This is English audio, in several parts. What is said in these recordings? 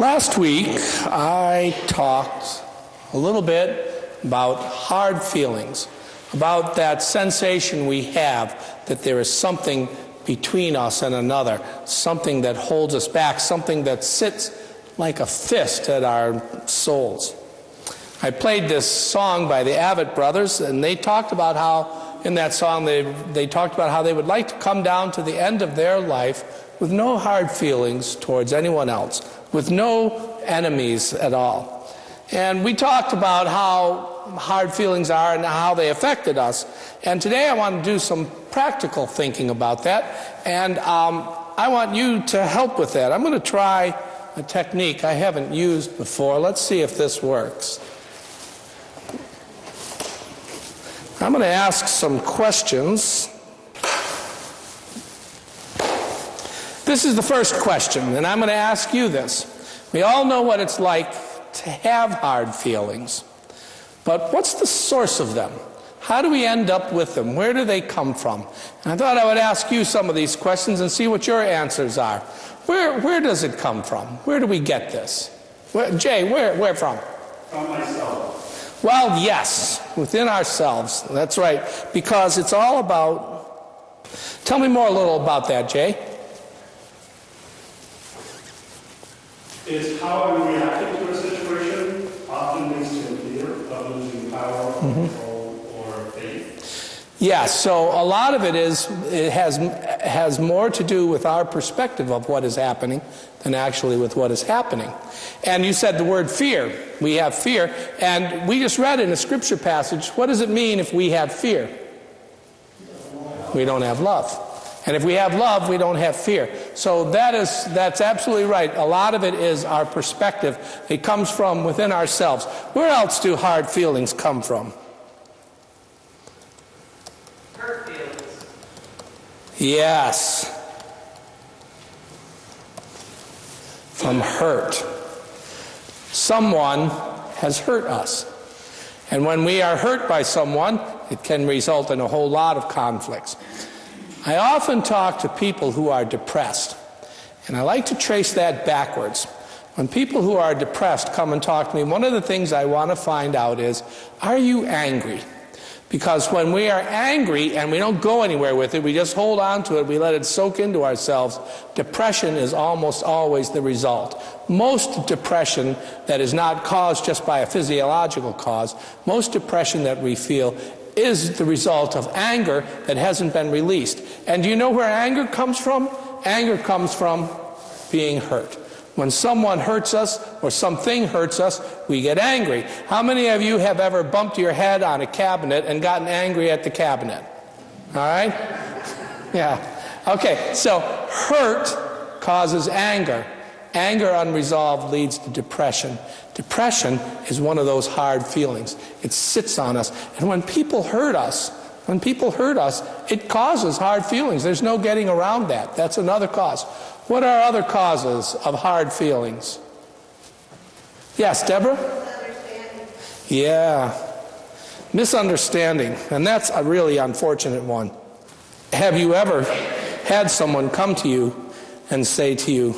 Last week, I talked a little bit about hard feelings, about that sensation we have that there is something between us and another, something that holds us back, something that sits like a fist at our souls. I played this song by the Avett Brothers, and they talked about how, in that song, they talked about how they would like to come down to the end of their life with no hard feelings towards anyone else, with no enemies at all. And we talked about how hard feelings are and how they affected us. And today I want to do some practical thinking about that. And I want you to help with that. I'm going to try a technique I haven't used before. Let's see if this works. I'm going to ask some questions. This is the first question, and I'm going to ask you this. We all know what it's like to have hard feelings, but what's the source of them? How do we end up with them? Where do they come from? And I thought I would ask you some of these questions and see what your answers are. Where does it come from? Where do we get this? Jay, where from? From myself. Well, yes, within ourselves. That's right, because it's all about... Tell me more a little about that, Jay. It's how I'm reacting to a situation often leads to a fear of losing power, control, or faith. Yeah, so a lot of it has more to do with our perspective of what is happening than actually with what is happening. And you said the word fear. We have fear, and we just read in a scripture passage, what does it mean if we have fear? We don't have love. And if we have love, we don't have fear. So that's absolutely right. A lot of it is our perspective. It comes from within ourselves. Where else do hard feelings come from? Hurt feelings. Yes. From hurt. Someone has hurt us. And when we are hurt by someone, it can result in a whole lot of conflicts. I often talk to people who are depressed, and I like to trace that backwards. When people who are depressed come and talk to me, one of the things I want to find out is, are you angry? Because when we are angry and we don't go anywhere with it, we just hold on to it, we let it soak into ourselves, depression is almost always the result. Most depression that is not caused just by a physiological cause, most depression that we feel is the result of anger that hasn't been released. And do you know where anger comes from? Anger comes from being hurt. When someone hurts us or something hurts us, we get angry. How many of you have ever bumped your head on a cabinet and gotten angry at the cabinet? All right? Yeah. Okay, so hurt causes anger. Anger unresolved leads to depression. Depression is one of those hard feelings. It sits on us. And when people hurt us, it causes hard feelings. There's no getting around that. That's another cause. What are other causes of hard feelings? Yes, Deborah? Misunderstanding. Yeah. Misunderstanding. And that's a really unfortunate one. Have you ever had someone come to you and say to you,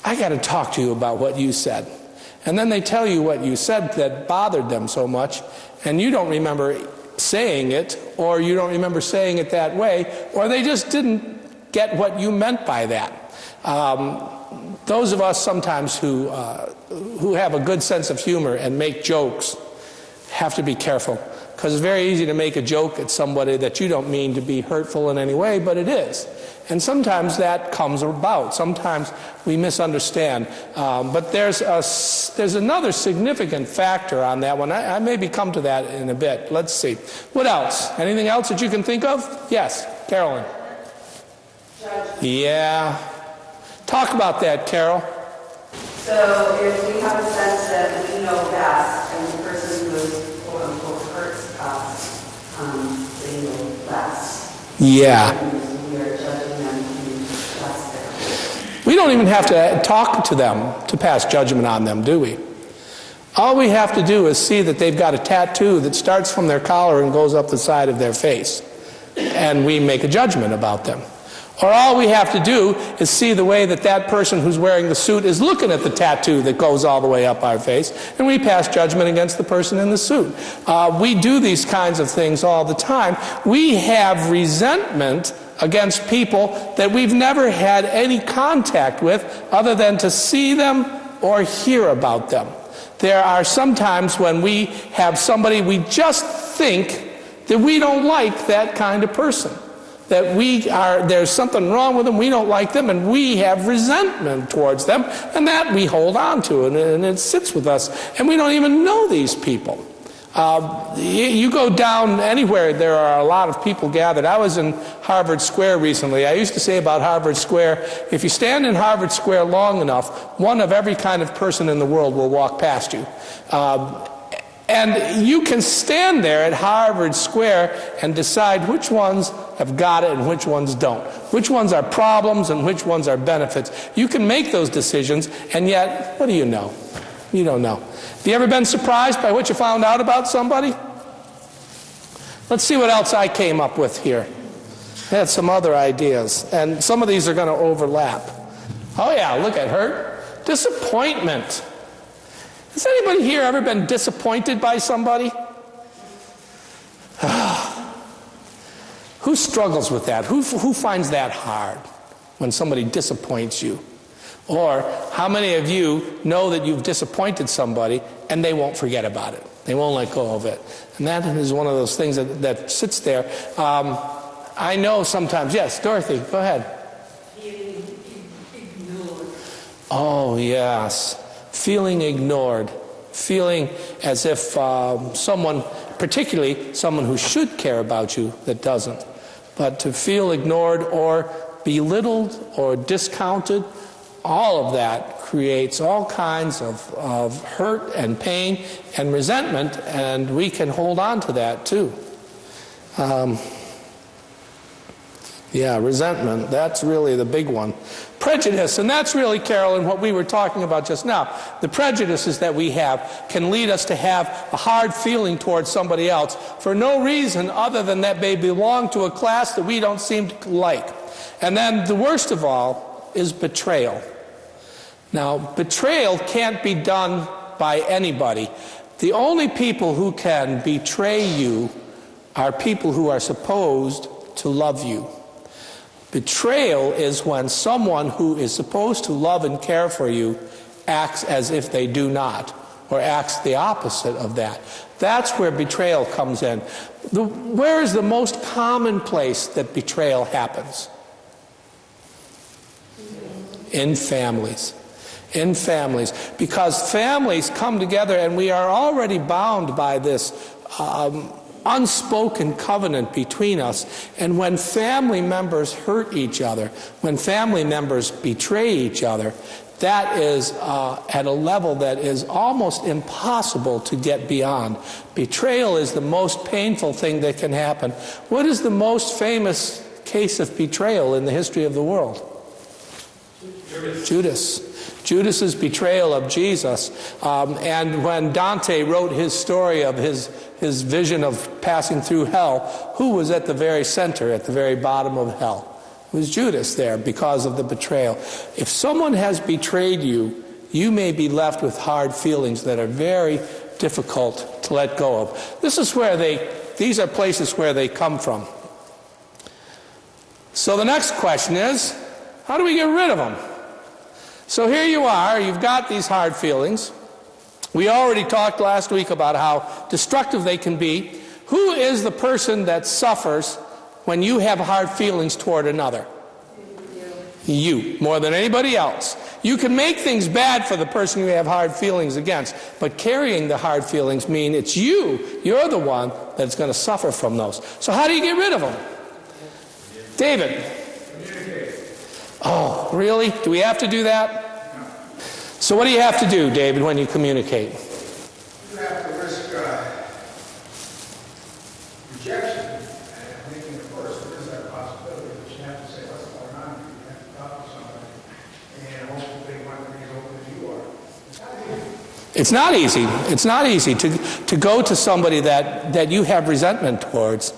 I got to talk to you about what you said. And then they tell you what you said that bothered them so much, and you don't remember saying it, or you don't remember saying it that way, or they just didn't get what you meant by that. Those of us sometimes who have a good sense of humor and make jokes have to be careful, because it's very easy to make a joke at somebody that you don't mean to be hurtful in any way, but it is. And sometimes that comes about. Sometimes we misunderstand. But there's another significant factor on that one. I maybe come to that in a bit. Let's see. What else? Anything else that you can think of? Yes, Carolyn. Yeah. Talk about that, Carol. So if we have a sense that we know best, and the person who is quote-unquote hurts us, they know best. Yeah. We don't even have to talk to them to pass judgment on them, do we? All we have to do is see that they've got a tattoo that starts from their collar and goes up the side of their face, and we make a judgment about them. Or all we have to do is see the way that that person who's wearing the suit is looking at the tattoo that goes all the way up our face, and we pass judgment against the person in the suit. We do these kinds of things all the time. We have resentment against people that we've never had any contact with other than to see them or hear about them. There are some times when we have somebody we just think that we don't like that kind of person. That there's something wrong with them, we don't like them, and we have resentment towards them, and that we hold on to, and it sits with us, and we don't even know these people. You go down anywhere, there are a lot of people gathered. I was in Harvard Square recently. I used to say about Harvard Square, if you stand in Harvard Square long enough, one of every kind of person in the world will walk past you. And you can stand there at Harvard Square and decide which ones have got it and which ones don't. Which ones are problems and which ones are benefits. You can make those decisions, and yet, what do you know? You don't know. Have you ever been surprised by what you found out about somebody? Let's see what else I came up with here. I had some other ideas, and some of these are going to overlap. Oh yeah, look at her. Disappointment. Has anybody here ever been disappointed by somebody? Who struggles with that? Who finds that hard when somebody disappoints you? Or how many of you know that you've disappointed somebody and they won't forget about it? They won't let go of it. And that is one of those things that sits there. I know sometimes. Yes, Dorothy, go ahead. Feeling ignored. Oh, yes. Feeling ignored. Feeling as if someone, particularly someone who should care about you, that doesn't. But to feel ignored or belittled or discounted, all of that creates all kinds of hurt and pain and resentment, and we can hold on to that too. Yeah, resentment, that's really the big one. Prejudice, and that's really, Carolyn, what we were talking about just now. The prejudices that we have can lead us to have a hard feeling towards somebody else for no reason other than that they belong to a class that we don't seem to like. And then the worst of all is betrayal. Now, betrayal can't be done by anybody. The only people who can betray you are people who are supposed to love you. Betrayal is when someone who is supposed to love and care for you acts as if they do not, or acts the opposite of that. That's where betrayal comes in. Where is the most common place that betrayal happens? In families. In families. Because families come together and we are already bound by this unspoken covenant between us. And when family members hurt each other, when family members betray each other, that is at a level that is almost impossible to get beyond. Betrayal is the most painful thing that can happen. What is the most famous case of betrayal in the history of the world? Judas. Judas's betrayal of Jesus. And when Dante wrote his story of his vision of passing through hell, who was at the very center, at the very bottom of hell? It was Judas there because of the betrayal. If someone has betrayed you, you may be left with hard feelings that are very difficult to let go of. These are places where they come from. So the next question is, how do we get rid of them? So here you are, you've got these hard feelings. We already talked last week about how destructive they can be. Who is the person that suffers when you have hard feelings toward another? You, more than anybody else. You can make things bad for the person you have hard feelings against, but carrying the hard feelings mean it's you. You're the one that's going to suffer from those. So how do you get rid of them? David. Oh, really? Do we have to do that? No. So what do you have to do, David, when you communicate? You have to risk rejection and making it worse. There is that possibility, but you have to say what's going on. You have to talk to somebody and hopefully they want to be as open as you are. It's not easy. It's not easy to go to somebody that you have resentment towards,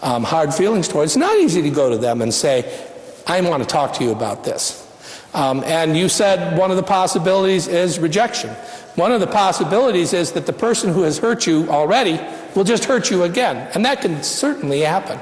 hard feelings towards. It's not easy to go to them and say, I want to talk to you about this. And you said one of the possibilities is rejection. One of the possibilities is that the person who has hurt you already will just hurt you again. And that can certainly happen.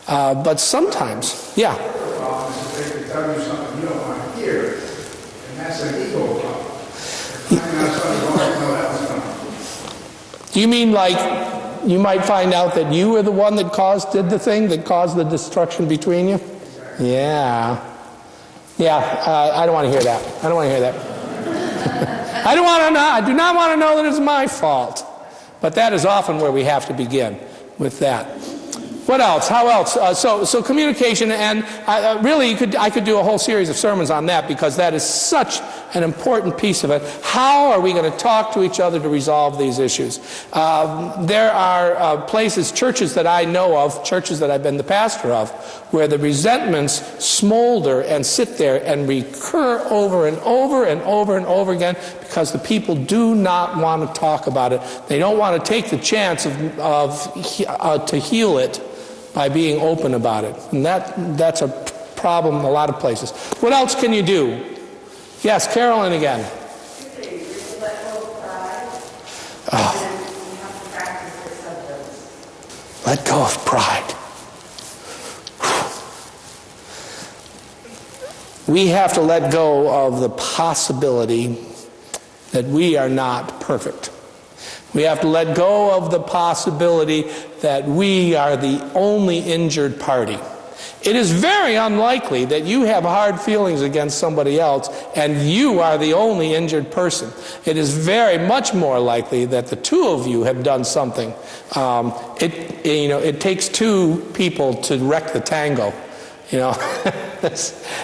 But sometimes, yeah. The problem is that they can tell you something you don't want to hear, and that's an ego problem. Finding out something you already know that was coming. Do you mean like you might find out that you were the one that did the thing that caused the destruction between you? Exactly. Yeah. Yeah, I don't want to hear that. I don't want to hear that. I do not want to know that it's my fault. But that is often where we have to begin with that. What else? How else? So communication, and really I could do a whole series of sermons on that because that is such an important piece of it. How are we going to talk to each other to resolve these issues? There are places, churches that I know of, churches that I've been the pastor of, where the resentments smolder and sit there and recur over and over and over and over again because the people do not want to talk about it. They don't want to take the chance to heal it by being open about it. And that's a problem in a lot of places. What else can you do? Yes, Carolyn again. Let go of pride. And then we have to practice acceptance. Let go of pride. We have to let go of the possibility that we are not perfect. We have to let go of the possibility that we are the only injured party. It is very unlikely that you have hard feelings against somebody else and you are the only injured person. It is very much more likely that the two of you have done something. It takes two people to wreck the tango.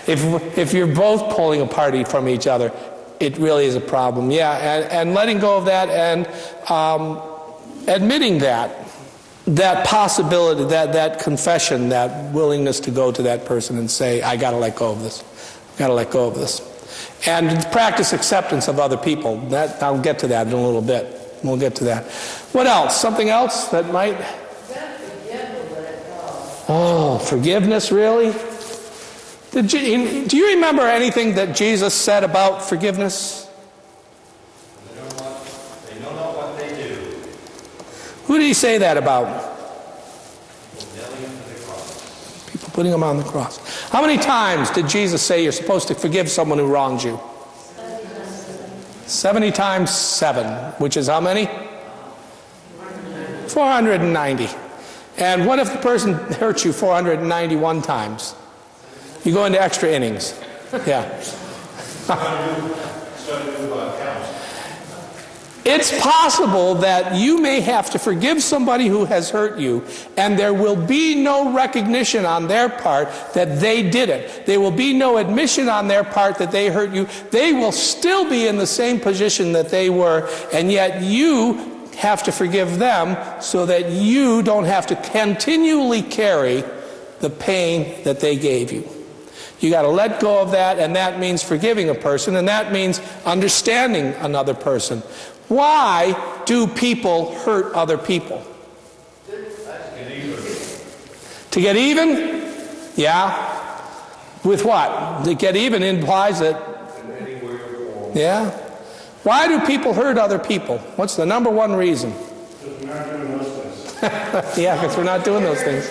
If you're both pulling a party from each other, it really is a problem. Yeah, and letting go of that and admitting that possibility, that confession, that willingness to go to that person and say, I got to let go of this. I've got to let go of this. And practice acceptance of other people. I'll get to that in a little bit. We'll get to that. What else? Something else that might... Oh, forgiveness, really? Do you remember anything that Jesus said about forgiveness? They know not what they do. Who did he say that about? Nailing him to the cross. People putting him on the cross. How many times did Jesus say you're supposed to forgive someone who wronged you? 70 times 7, which is how many? 490. And what if the person hurts you 491 times? You go into extra innings. Yeah. It's possible that you may have to forgive somebody who has hurt you, and there will be no recognition on their part that they did it. There will be no admission on their part that they hurt you. They will still be in the same position that they were, and yet you have to forgive them so that you don't have to continually carry the pain that they gave you. You got to let go of that, and that means forgiving a person, and that means understanding another person. Why do people hurt other people? To get even? Yeah. With what? To get even implies that... Yeah. Why do people hurt other people? What's the number one reason? Because we're not doing those things. Yeah, because we're not doing those things.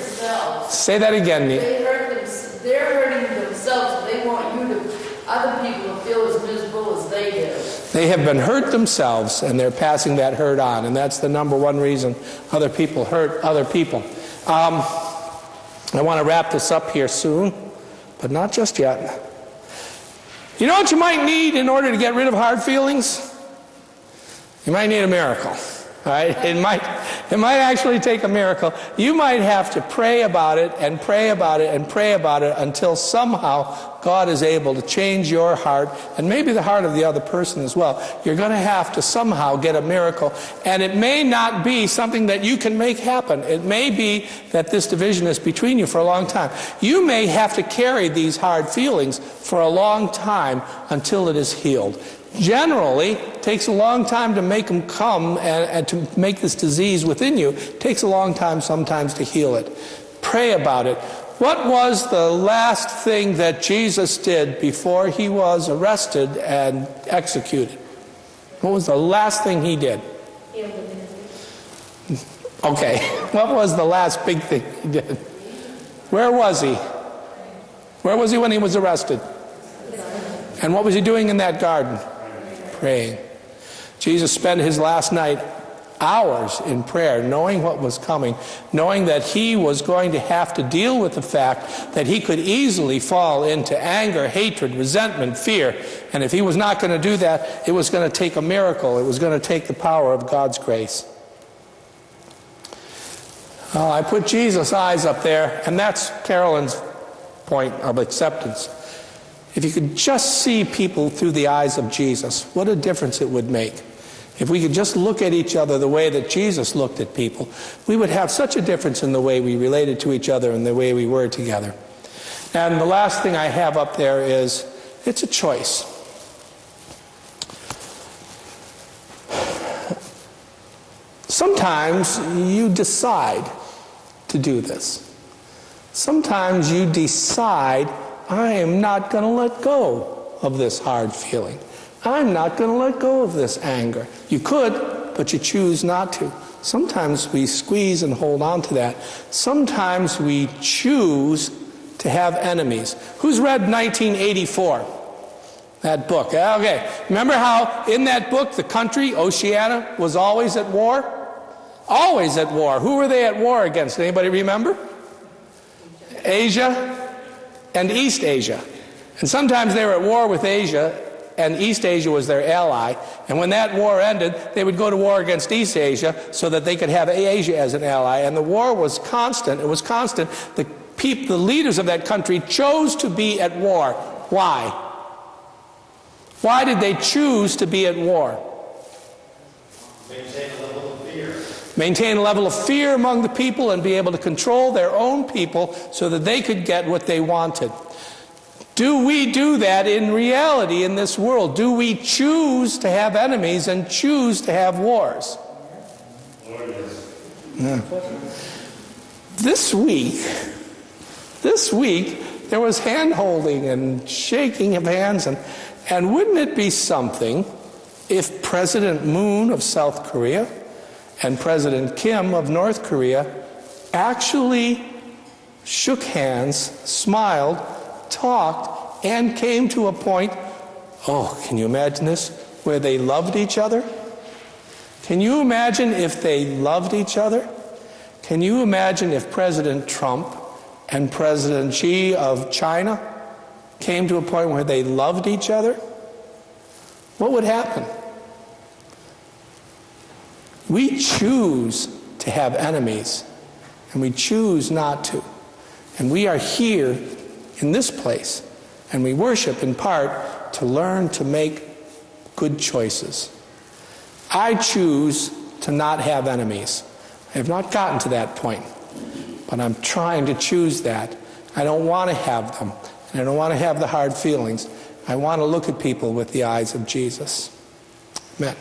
Say that again, Neil. They're hurting themselves. They want other people to feel as miserable as they do. They have been hurt themselves, and they're passing that hurt on, and that's the number one reason other people hurt other people. I want to wrap this up here soon, but not just yet. You know what you might need in order to get rid of hard feelings? You might need a miracle. All right? It might actually take a miracle. You might have to pray about it and pray about it and pray about it until somehow God is able to change your heart and maybe the heart of the other person as well. You're going to have to somehow get a miracle, and it may not be something that you can make happen. It may be that this division is between you for a long time. You may have to carry these hard feelings for a long time until it is healed. Generally, it takes a long time to make them come and to make this disease within you. It takes a long time sometimes to heal it. Pray about it. What was the last thing that Jesus did before he was arrested and executed? What was the last thing he did? Okay, what was the last big thing he did? Where was he? Where was he when he was arrested? And what was he doing in that garden? Praying. Jesus spent his last night hours in prayer, knowing what was coming, knowing that he was going to have to deal with the fact that he could easily fall into anger, hatred, resentment, fear. And if he was not going to do that, it was going to take a miracle. It was going to take the power of God's grace. Well, I put Jesus' eyes up there, and that's Carolyn's point of acceptance. If you could just see people through the eyes of Jesus, what a difference it would make. If we could just look at each other the way that Jesus looked at people, we would have such a difference in the way we related to each other and the way we were together. And the last thing I have up there is, it's a choice. Sometimes you decide to do this. Sometimes you decide, I am not going to let go of this hard feeling. I'm not going to let go of this anger. You could, but you choose not to. Sometimes we squeeze and hold on to that. Sometimes we choose to have enemies. Who's read 1984? That book. Okay. Remember how in that book the country, Oceania, was always at war? Always at war. Who were they at war against? Anybody remember? Asia and East Asia. And sometimes they were at war with Asia, and East Asia was their ally. And when that war ended, they would go to war against East Asia so that they could have Asia as an ally. And the war was constant. It was constant. The leaders of that country chose to be at war. Why? Why did they choose to be at war? Maintain a level of fear. Maintain a level of fear among the people and be able to control their own people so that they could get what they wanted. Do we do that in reality in this world? Do we choose to have enemies and choose to have wars? Yeah. This week, there was hand-holding and shaking of hands, and wouldn't it be something if President Moon of South Korea and President Kim of North Korea actually shook hands, smiled, talked, and came to a point, oh, can you imagine this, where they loved each other? Can you imagine if they loved each other? Can you imagine if President Trump and President Xi of China came to a point where they loved each other? What would happen? We choose to have enemies, and we choose not to. And we are here in this place, and we worship in part to learn to make good choices. I choose to not have enemies. I have not gotten to that point, but I'm trying to choose that. I don't want to have them, and I don't want to have the hard feelings. I want to look at people with the eyes of Jesus. Amen.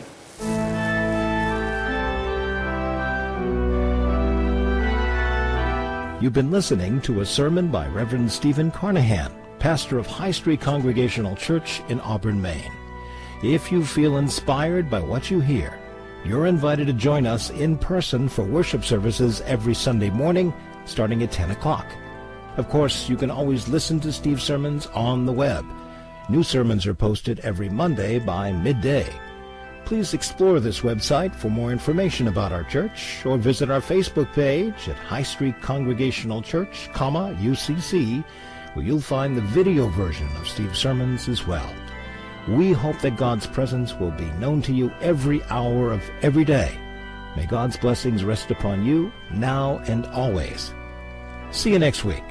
You've been listening to a sermon by Reverend Stephen Carnahan, pastor of High Street Congregational Church in Auburn, Maine. If you feel inspired by what you hear, you're invited to join us in person for worship services every Sunday morning, starting at 10 o'clock. Of course, you can always listen to Steve's sermons on the web. New sermons are posted every Monday by midday. Please explore this website for more information about our church, or visit our Facebook page at High Street Congregational Church, UCC, where you'll find the video version of Steve's sermons as well. We hope that God's presence will be known to you every hour of every day. May God's blessings rest upon you now and always. See you next week.